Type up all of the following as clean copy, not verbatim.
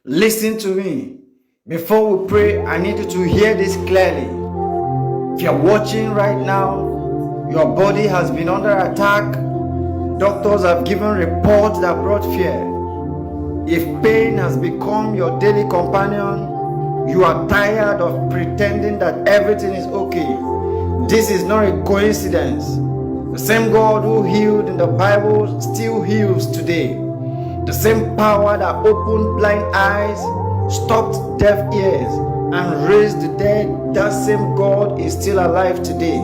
Listen to me. Before we pray, I need you to hear this clearly. If you're watching right now, your body has been under attack. Doctors have given reports that brought fear. If pain has become your daily companion, you are tired of pretending that everything is okay. This is not a coincidence. The same God who healed in the Bible still heals today. The same power that opened blind eyes, stopped deaf ears, and raised the dead, that same God is still alive today.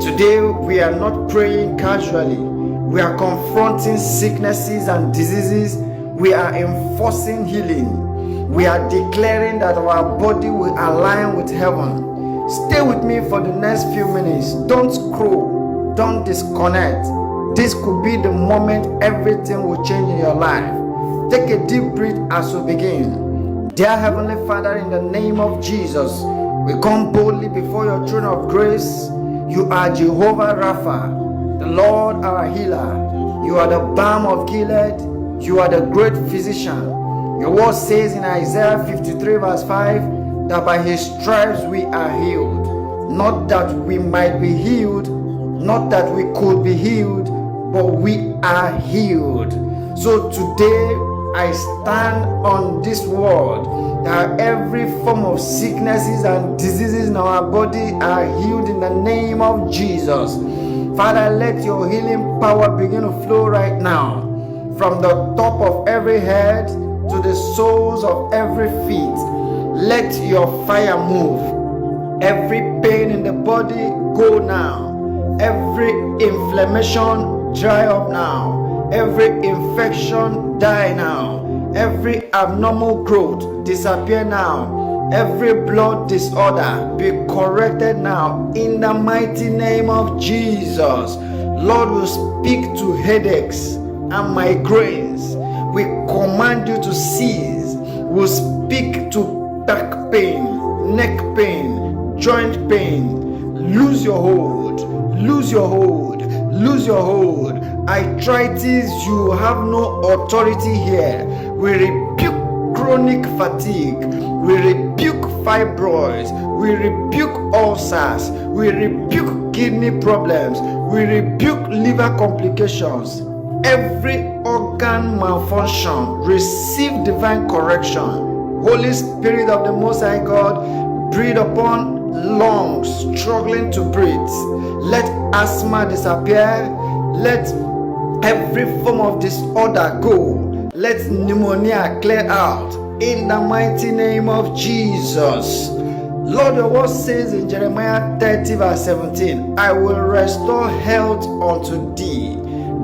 Today we are not praying casually. We are confronting sicknesses and diseases. We are enforcing healing. We are declaring that our body will align with heaven. Stay with me for the next few minutes. Don't scroll. Don't disconnect. This could be the moment everything will change in your life. Take a deep breath as we begin. Dear Heavenly Father, in the name of Jesus, we come boldly before your throne of grace. You are Jehovah Rapha, the Lord our healer. You are the balm of Gilead. You are the great physician. Your word says in Isaiah 53 verse 5 that by his stripes we are healed. Not that we might be healed, not that we could be healed, but we are healed. So today I stand on this word that every form of sicknesses and diseases in our body are healed in the name of Jesus. Father, let your healing power begin to flow right now, from the top of every head to the soles of every feet. Let your fire move. Every pain in the body go now. Every inflammation dry up now. Every infection die now. Every abnormal growth disappear now. Every blood disorder be corrected now in the mighty name of Jesus. Lord, we speak to headaches and migraines. We command you to cease. We speak to back pain, neck pain, joint pain. Lose your hold. Lose your hold. Lose your hold. Arthritis, you have no authority here. We rebuke chronic fatigue. We rebuke fibroids. We rebuke ulcers. We rebuke kidney problems. We rebuke liver complications. Every organ malfunction, receive divine correction. Holy Spirit of the Most High God, breathe upon lungs struggling to breathe. Let asthma disappear. Let every form of disorder go. Let pneumonia clear out in the mighty name of Jesus. Lord, your word says in Jeremiah 30 verse 17, I will restore health unto thee.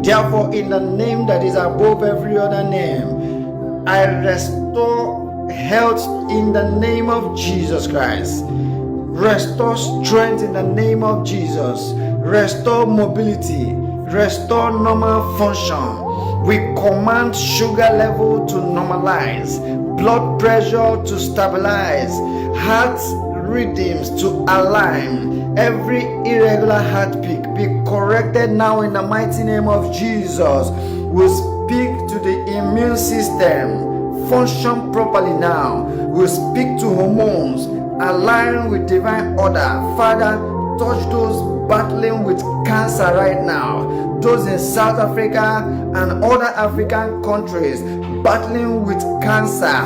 Therefore, in the name that is above every other name, I restore health in the name of Jesus Christ. Restore strength in the name of Jesus. Restore mobility. Restore normal function. We command sugar level to normalize, blood pressure to stabilize, heart rhythms to align. Every irregular heartbeat be corrected now in the mighty name of Jesus. We speak to the immune system, function properly now. We speak to hormones, align with divine order. Father, touch those battling with cancer right now, those in South Africa and other African countries battling with cancer.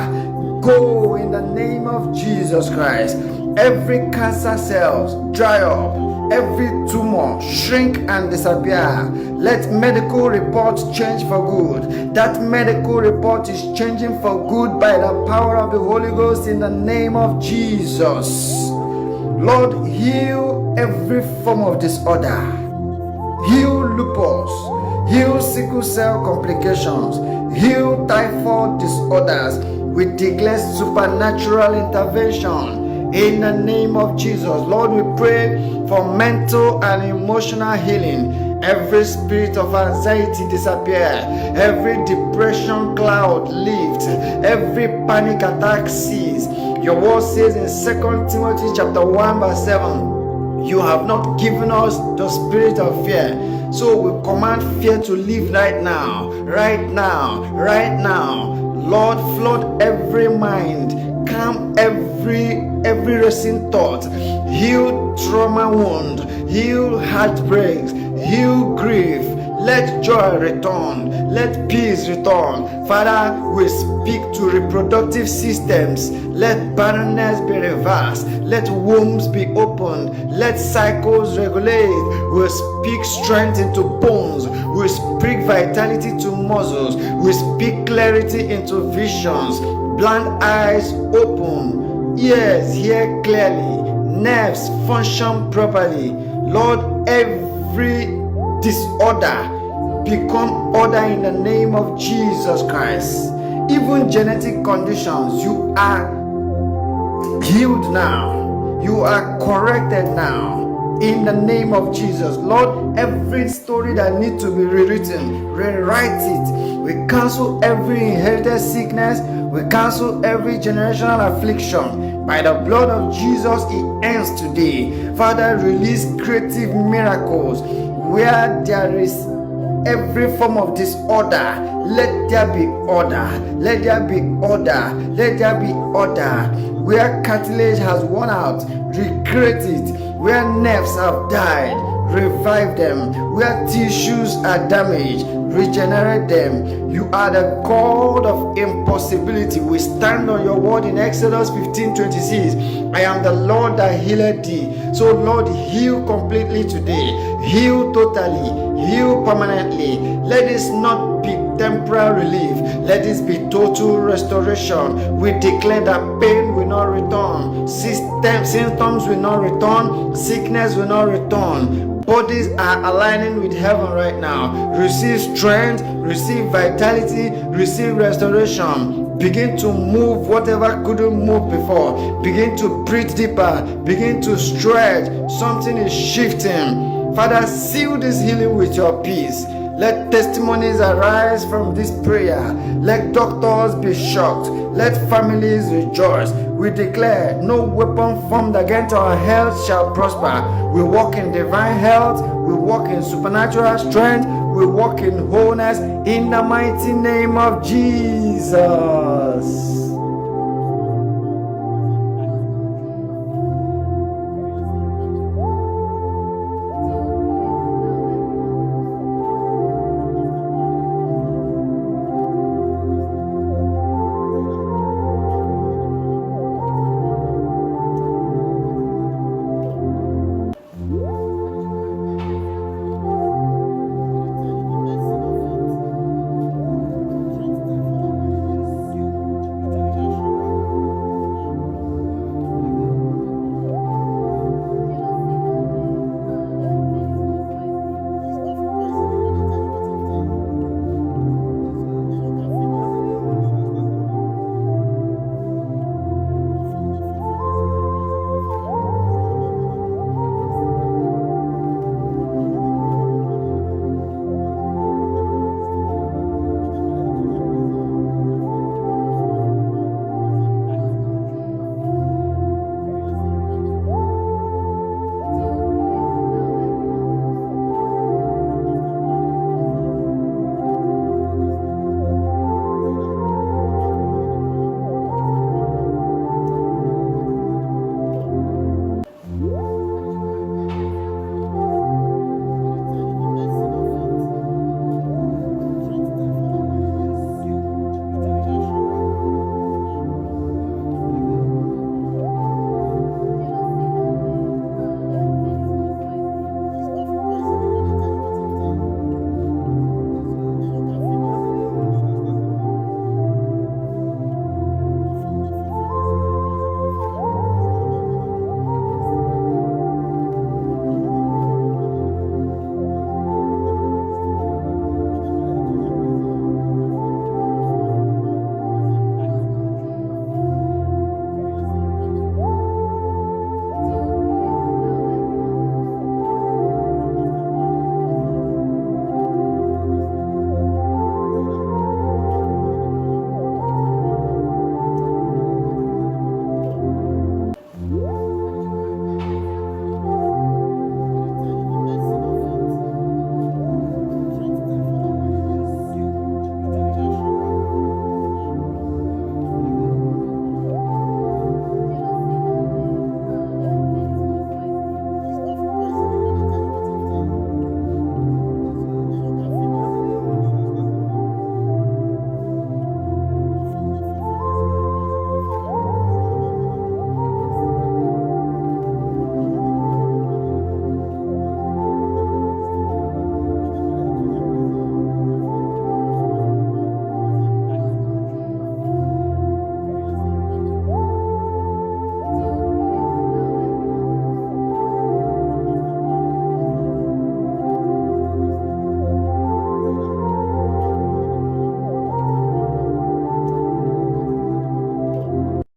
Go in the name of Jesus Christ. Every cancer cells dry up, every tumor shrink and disappear. Let medical reports change for good. That medical report is changing for good by the power of the Holy Ghost in the name of Jesus. Lord, heal every form of disorder. Heal lupus. Heal sickle cell complications. Heal typhoid disorders. We declare supernatural intervention in the name of Jesus. Lord, we pray for mental and emotional healing. Every spirit of anxiety disappear. Every depression cloud lift. Every panic attack cease. Your word says in 2 Timothy chapter 1 verse 7, you have not given us the spirit of fear. So we command fear to leave right now, right now, right now. Lord, flood every mind, calm every racing thought, heal trauma wound, heal heartbreaks, heal grief. Let joy return. Let peace return. Father, we speak to reproductive systems. Let barrenness be reversed. Let wombs be opened. Let cycles regulate. We speak strength into bones. We speak vitality to muscles. We speak clarity into visions. Blind eyes open. Ears hear clearly. Nerves function properly. Lord, every disorder become order in the name of Jesus Christ. Even genetic conditions, you are healed now. You are corrected now in the name of Jesus. Lord, every story that needs to be rewritten, rewrite it. We cancel every inherited sickness. We cancel every generational affliction. By the blood of Jesus, it ends today. Father, release creative miracles where there is every form of disorder. Let there be order. Let there be order. Let there be order. Where cartilage has worn out, recreate it. Where nerves have died, revive them. Where tissues are damaged, regenerate them. You are the God of impossibility. We stand on your word in Exodus 15:26. I am the Lord that healeth thee. So Lord, heal completely today. Heal totally. Heal permanently. Let this not be temporary relief. Let this be total restoration. We declare that pain will not return. Symptoms will not return. Sickness will not return. Bodies are aligning with heaven right now. Receive strength, receive vitality, receive restoration. Begin to move whatever couldn't move before. Begin to breathe deeper. Begin to stretch. Something is shifting. Father, seal this healing with your peace. Let testimonies arise from this prayer. Let doctors be shocked. Let families rejoice. We declare no weapon formed against our health shall prosper. We walk in divine health. We walk in supernatural strength. We walk in wholeness in the mighty name of Jesus.